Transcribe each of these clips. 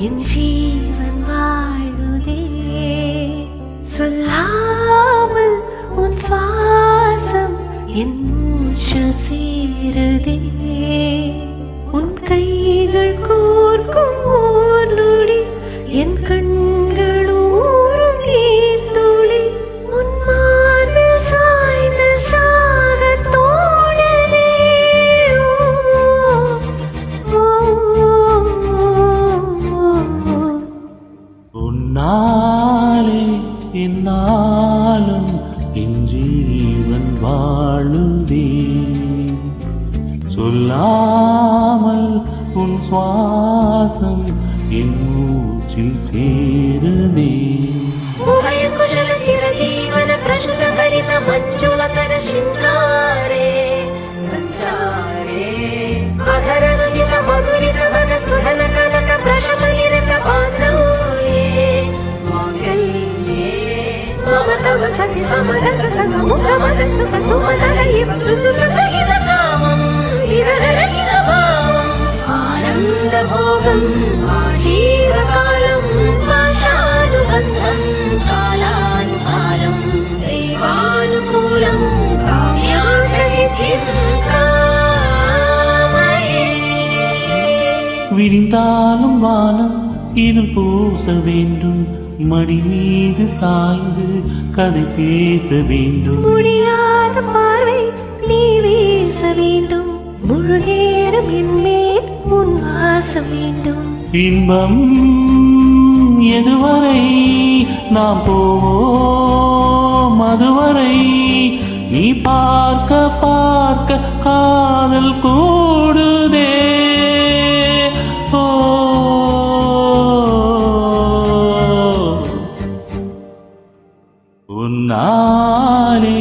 என் ஜீவன் வாழுதே சொல்லாமல் உன் சுவாசம் என் மூச்சில் சேருதே உன் கைகள் கோர்க்கும் ஓர் நொடி என் கண்கள் ஊறும் நீர்த்துளி உன் மார்பில் சாய்ந்து சாக தோணுதே உன்னாலே என்னாலும் என் ஜீவன் வாழுதே சொல்லாமல் உன் சுவாசம் என் மூச்சில் சேருதே குஷல சிரஜீவன பிரசுத ஹரித மஞ்சுளதர சிங்காரே சஞ்சாரே அധര ருஜித மதுரித வன சுஹன கனக பிரஷம நிரத பாந்தோயே மங்கல்யே மம தவ சதி சமரச சக முக மத சுக சுமனல இவ சுசுக சகித காமம் விரரகித பாவம் ஆனந்த போகம் ஆஜீவகாலம் பாஷானுபந்தம் காலானுகாலம் தெய்வானுகூலம் காவ்யாசித்திம் காமயே விரிந்தாலும் வானம் இது பூச வேண்டும் மடி மீது சாய்ந்து கதை பேச வேண்டும் முடியாத பார்வை நீ வீச வேண்டும் முழு நேரம் என் மேல் உன் வாசம் வேண்டும் இன்பம் எதுவரை நாம் போவோம் அதுவரை நீ பார்க்க பார்க்க காதல் கூடுதே ஓ உன்னாலே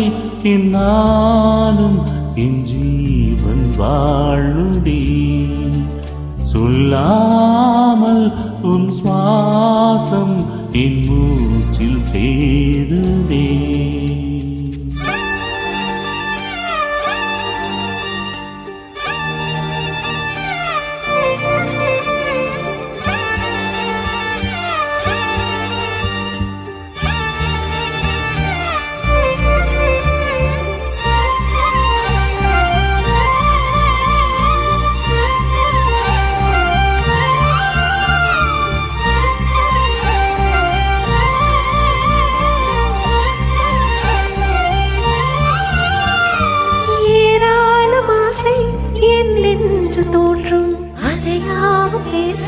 என்னாலும் என் ஜீவன் வாழுதே சொல்லாமல் உன் சுவாசம் என் மூச்சில் சேருதே என்று தோன்றும் அதையாவும் பேச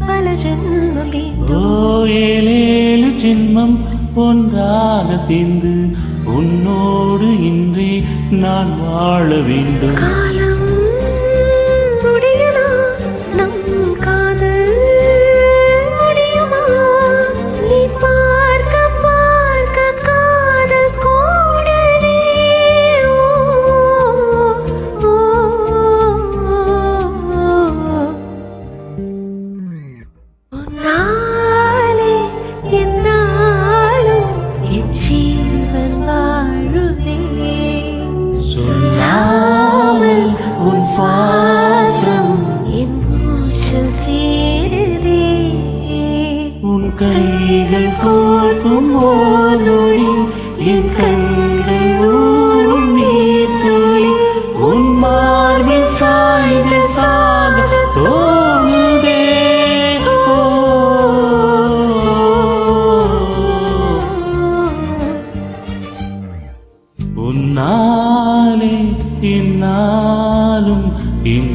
பல ஜென்மம் வேண்டும் ஏழேழு ஜென்மம் ஒன்றாக சேர்ந்து உன்னோடு இன்றே நான் வாழ வேண்டும் காலம் முடியுமா நம் காதல் முடியுமா நீ பார்க்க பார்க்க காதல் கூடுதே உன்னாலே என்னாலும் என் ஜீவன் வாழுதே சொல்லாமல் உன் சுவாசம் என் மூச்சில் சேருதே உன் கைகள் கோர்க்கும் ஓர் நொடி என் கண்கள் ஊறும் நீர்த்துளி உன் மார்பில் சாய்ந்து சாக தோணுதே உன்னாலே என்னாலும் என்